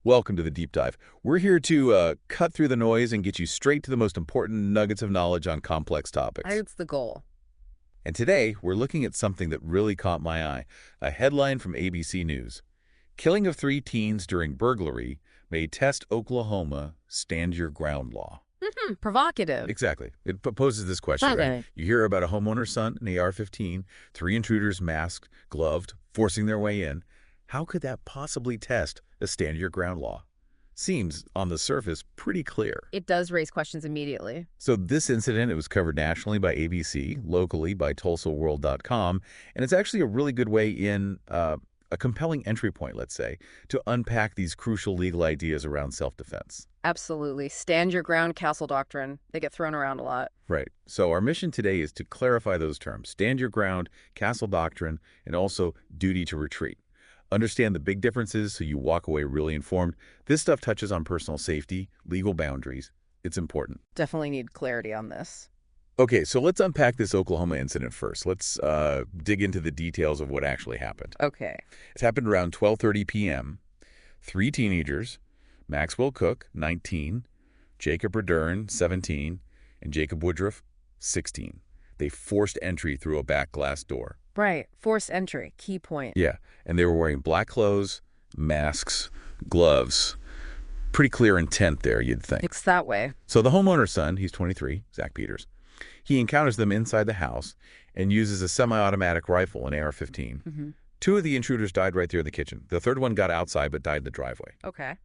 Welcome to the Deep Dive. We're here to cut through the noise and get you straight to the most important nuggets of knowledge on complex topics. That's the goal. And today, we're looking at something that really caught my eye. A headline from ABC News. Killing of 3 teens during burglary may test Oklahoma stand your ground law. Provocative. Exactly. It poses this question, right? You hear about a homeowner's son, an AR-15, 3 intruders masked, gloved, forcing their way in. How could that possibly test a stand your ground law? Seems, on the surface, pretty clear. It does raise questions immediately. So this incident, it was covered nationally by ABC, locally by TulsaWorld.com, and it's actually a really good way in, a compelling entry point, let's say, to unpack these crucial legal ideas around self-defense. Absolutely. Stand your ground, castle doctrine. They get thrown around a lot. Right. So our mission today is to clarify those terms: stand your ground, castle doctrine, and also duty to retreat. Understand the big differences so you walk away really informed. This stuff touches on personal safety, legal boundaries. It's important. Definitely need clarity on this. Okay, so let's unpack this Oklahoma incident first. Let's dig into the details of what actually happened. Okay. It happened around 12:30 p.m. 3 teenagers, Maxwell Cook, 19, Jacob Radern, 17, and Jacob Woodruff, 16. They forced entry through a back glass door. Right. Forced entry. Key point. Yeah, and they were wearing black clothes, masks, gloves. Pretty clear intent there, you'd think. It's that way. So the homeowner's son, he's 23, Zach Peters, he encounters them inside the house and uses a semi-automatic rifle, an AR-15. 2 of the intruders died right there in the kitchen. The third one got outside but died in the driveway. Okay.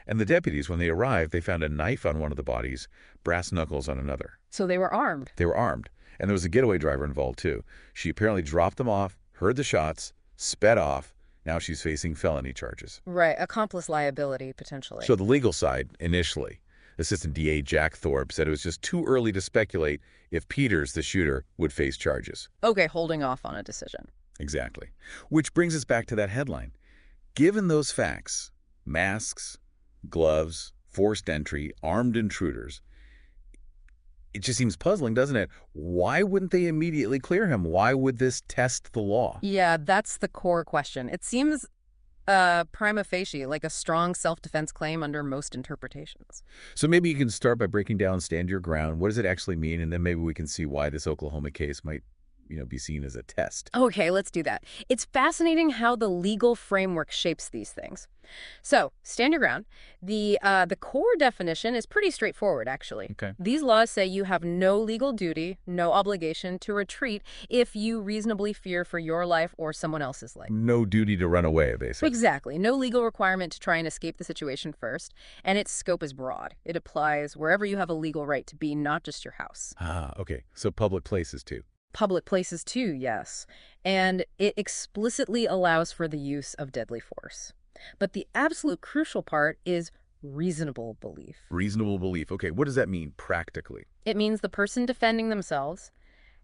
And the deputies, when they arrived, they found a knife on one of the bodies, brass knuckles on another. So they were armed. They were armed. And there was a getaway driver involved, too. She apparently dropped them off, heard the shots, sped off. Now she's facing felony charges. Right. Accomplice liability, potentially. So the legal side, initially, Assistant DA Jack Thorpe said it was just too early to speculate if Peters, the shooter, would face charges. Okay, holding off on a decision. Exactly. Which brings us back to that headline. Given those facts, masks, gloves, forced entry, armed intruders, it just seems puzzling, doesn't it? Why wouldn't they immediately clear him? Why would this test the law? Yeah, that's the core question. It seems prima facie like a strong self-defense claim under most interpretations. So maybe you can start by breaking down stand your ground. What does it actually mean? And then maybe we can see why this Oklahoma case might, be seen as a test. Okay, let's do that. It's fascinating how the legal framework shapes these things. So, stand your ground. The core definition is pretty straightforward, actually. Okay. These laws say you have no legal duty, no obligation to retreat if you reasonably fear for your life or someone else's life. No duty to run away, basically. Exactly. No legal requirement to try and escape the situation first, and its scope is broad. It applies wherever you have a legal right to be, not just your house. Ah, okay. So public places, too. Public places too, yes. And it explicitly allows for the use of deadly force. But the absolute crucial part is reasonable belief. Reasonable belief. Okay, what does that mean practically? It means the person defending themselves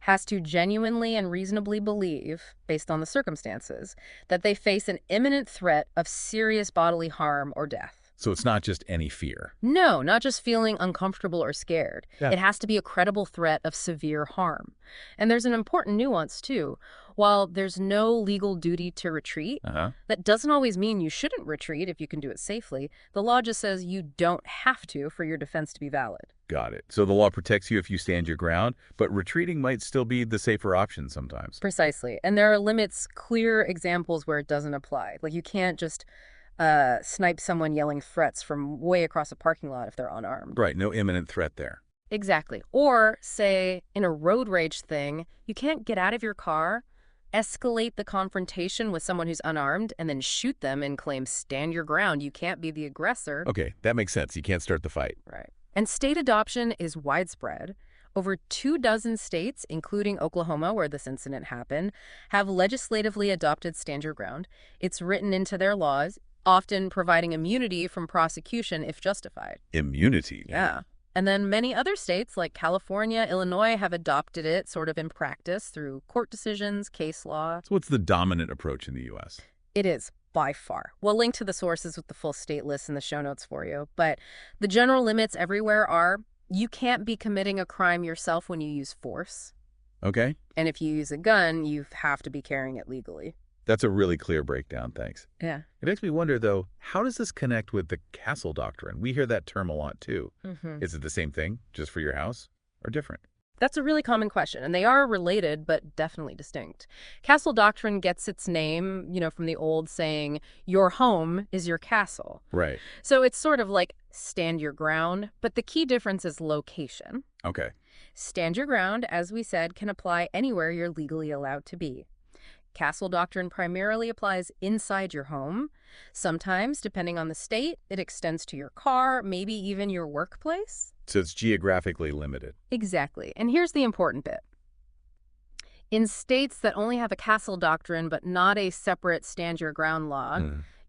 has to genuinely and reasonably believe, based on the circumstances, that they face an imminent threat of serious bodily harm or death. So it's not just any fear. No, not just feeling uncomfortable or scared. Yeah. It has to be a credible threat of severe harm. And there's an important nuance, too. While there's no legal duty to retreat, that doesn't always mean you shouldn't retreat if you can do it safely. The law just says you don't have to for your defense to be valid. Got it. So the law protects you if you stand your ground, but retreating might still be the safer option sometimes. Precisely. And there are limits, clear examples where it doesn't apply. Like you can't just snipe someone yelling threats from way across a parking lot if they're unarmed. Right, no imminent threat there. Exactly. Or, say, in a road rage thing, you can't get out of your car, escalate the confrontation with someone who's unarmed, and then shoot them and claim stand your ground. You can't be the aggressor. Okay, that makes sense. You can't start the fight. Right. And state adoption is widespread. Over 24 states, including Oklahoma, where this incident happened, have legislatively adopted stand your ground. It's written into their laws, often providing immunity from prosecution if justified. Immunity? Yeah. And then many other states like California, Illinois have adopted it sort of in practice through court decisions, case law. So what's the dominant approach in the U.S.? It is, by far. We'll link to the sources with the full state list in the show notes for you. But the general limits everywhere are you can't be committing a crime yourself when you use force. Okay. And if you use a gun, you have to be carrying it legally. That's a really clear breakdown, thanks. Yeah. It makes me wonder, though, how does this connect with the castle doctrine? We hear that term a lot, too. Is it the same thing, just for your house, or different? That's a really common question, and they are related, but definitely distinct. Castle doctrine gets its name, from the old saying, your home is your castle. Right. So it's sort of like stand your ground, but the key difference is location. Okay. Stand your ground, as we said, can apply anywhere you're legally allowed to be. Castle doctrine primarily applies inside your home. Sometimes, depending on the state, it extends to your car, maybe even your workplace. So it's geographically limited. Exactly. And here's the important bit. In states that only have a castle doctrine but not a separate stand your ground law,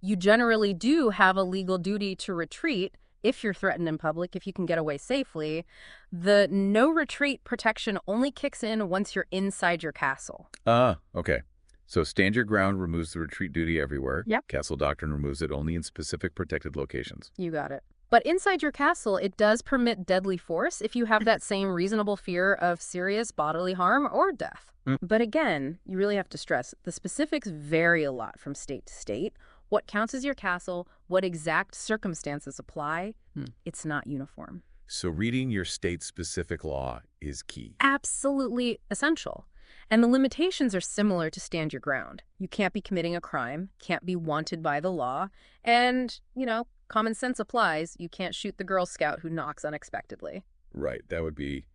you generally do have a legal duty to retreat if you're threatened in public, if you can get away safely. The no retreat protection only kicks in once you're inside your castle. Okay. So stand your ground removes the retreat duty everywhere. Yep. Castle doctrine removes it only in specific protected locations. You got it. But inside your castle, it does permit deadly force if you have that same reasonable fear of serious bodily harm or death. But again, you really have to stress, the specifics vary a lot from state to state. What counts as your castle, what exact circumstances apply, it's not uniform. So reading your state-specific law is key. Absolutely essential. And the limitations are similar to stand your ground. You can't be committing a crime, can't be wanted by the law, and, common sense applies. You can't shoot the Girl Scout who knocks unexpectedly. Right. That would be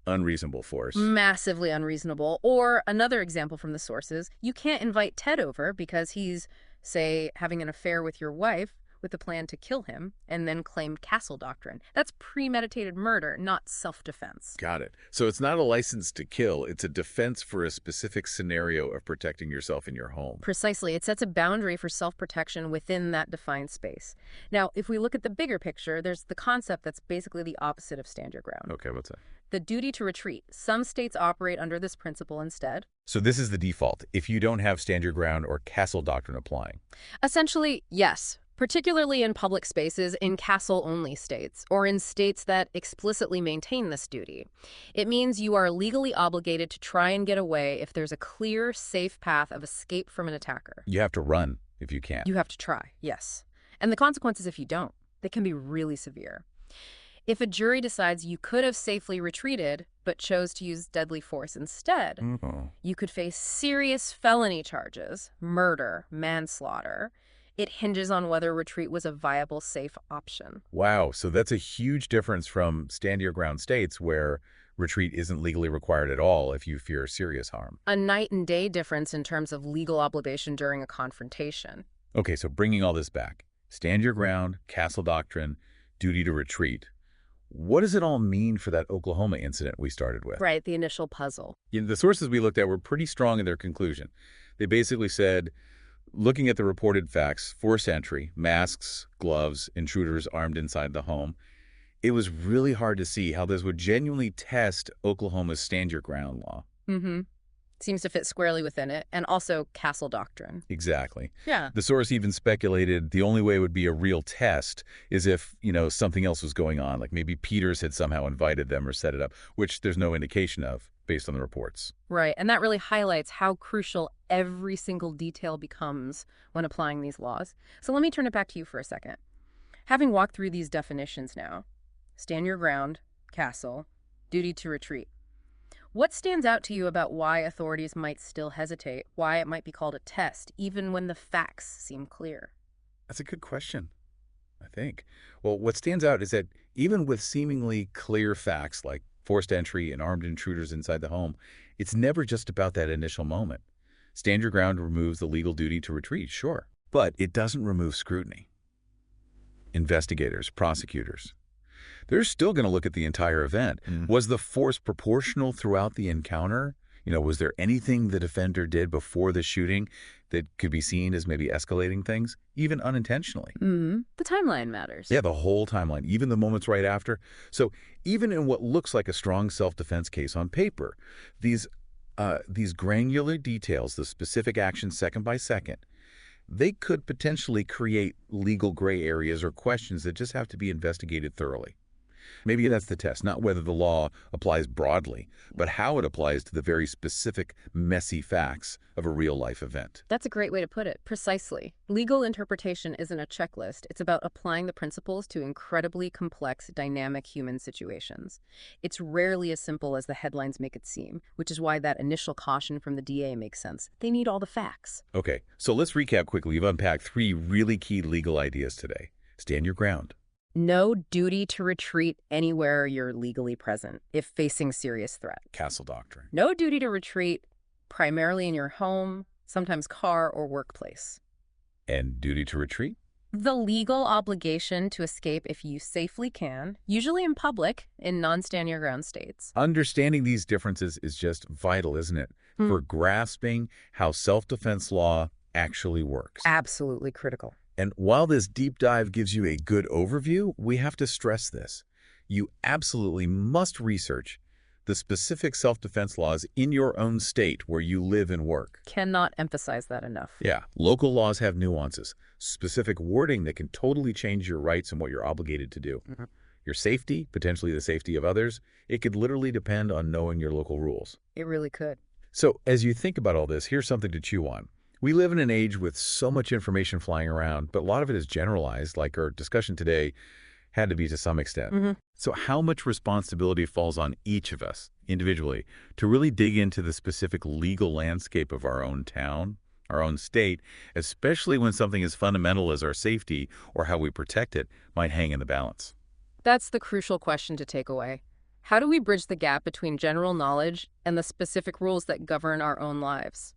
unreasonable force. Massively unreasonable. Or another example from the sources, you can't invite Ted over because he's, say, having an affair with your wife with a plan to kill him and then claim castle doctrine. That's premeditated murder, not self-defense. Got it. So it's not a license to kill. It's a defense for a specific scenario of protecting yourself in your home. Precisely. It sets a boundary for self-protection within that defined space. Now, if we look at the bigger picture, there's the concept that's basically the opposite of stand your ground. Okay, what's that? The duty to retreat. Some states operate under this principle instead. So this is the default, if you don't have stand your ground or castle doctrine applying. Essentially, yes. Particularly in public spaces in castle-only states, or in states that explicitly maintain this duty. It means you are legally obligated to try and get away if there's a clear, safe path of escape from an attacker. You have to run if you can. You have to try, yes. And the consequences if you don't, they can be really severe. If a jury decides you could have safely retreated, but chose to use deadly force instead, you could face serious felony charges, murder, manslaughter. It hinges on whether retreat was a viable, safe option. Wow, so that's a huge difference from stand your ground states where retreat isn't legally required at all if you fear serious harm. A night and day difference in terms of legal obligation during a confrontation. Okay, so bringing all this back. Stand your ground, castle doctrine, duty to retreat. What does it all mean for that Oklahoma incident we started with? Right, the initial puzzle. The sources we looked at were pretty strong in their conclusion. They basically said, looking at the reported facts, forced entry, masks, gloves, intruders armed inside the home, it was really hard to see how this would genuinely test Oklahoma's stand your ground law. Seems to fit squarely within it, and also castle doctrine. Exactly. Yeah. The source even speculated the only way it would be a real test is if, something else was going on, like maybe Peters had somehow invited them or set it up, which there's no indication of based on the reports. Right, and that really highlights how crucial every single detail becomes when applying these laws. So let me turn it back to you for a second. Having walked through these definitions now, stand your ground, castle, duty to retreat. What stands out to you about why authorities might still hesitate, why it might be called a test, even when the facts seem clear? That's a good question, I think. Well, what stands out is that even with seemingly clear facts like forced entry and armed intruders inside the home, it's never just about that initial moment. Stand your ground removes the legal duty to retreat, sure, but it doesn't remove scrutiny. Investigators, prosecutors, they're still going to look at the entire event. Was the force proportional throughout the encounter? Was there anything the defender did before the shooting that could be seen as maybe escalating things, even unintentionally? The timeline matters. Yeah, the whole timeline, even the moments right after. So even in what looks like a strong self-defense case on paper, these granular details, the specific actions second by second, they could potentially create legal gray areas or questions that just have to be investigated thoroughly. Maybe that's the test, not whether the law applies broadly, but how it applies to the very specific, messy facts of a real-life event. That's a great way to put it. Precisely. Legal interpretation isn't a checklist. It's about applying the principles to incredibly complex, dynamic human situations. It's rarely as simple as the headlines make it seem, which is why that initial caution from the DA makes sense. They need all the facts. Okay, so let's recap quickly. You've unpacked 3 really key legal ideas today. Stand your ground. No duty to retreat anywhere you're legally present if facing serious threat. Castle Doctrine. No duty to retreat primarily in your home, sometimes car or workplace. And duty to retreat? The legal obligation to escape if you safely can, usually in public, in non-stand-your-ground states. Understanding these differences is just vital, isn't it, for grasping how self-defense law actually works. Absolutely critical. And while this deep dive gives you a good overview, we have to stress this. You absolutely must research the specific self-defense laws in your own state where you live and work. Cannot emphasize that enough. Yeah, local laws have nuances, specific wording that can totally change your rights and what you're obligated to do. Your safety, potentially the safety of others, it could literally depend on knowing your local rules. It really could. So as you think about all this, here's something to chew on. We live in an age with so much information flying around, but a lot of it is generalized, like our discussion today had to be to some extent. So how much responsibility falls on each of us individually to really dig into the specific legal landscape of our own town, our own state, especially when something as fundamental as our safety or how we protect it might hang in the balance? That's the crucial question to take away. How do we bridge the gap between general knowledge and the specific rules that govern our own lives?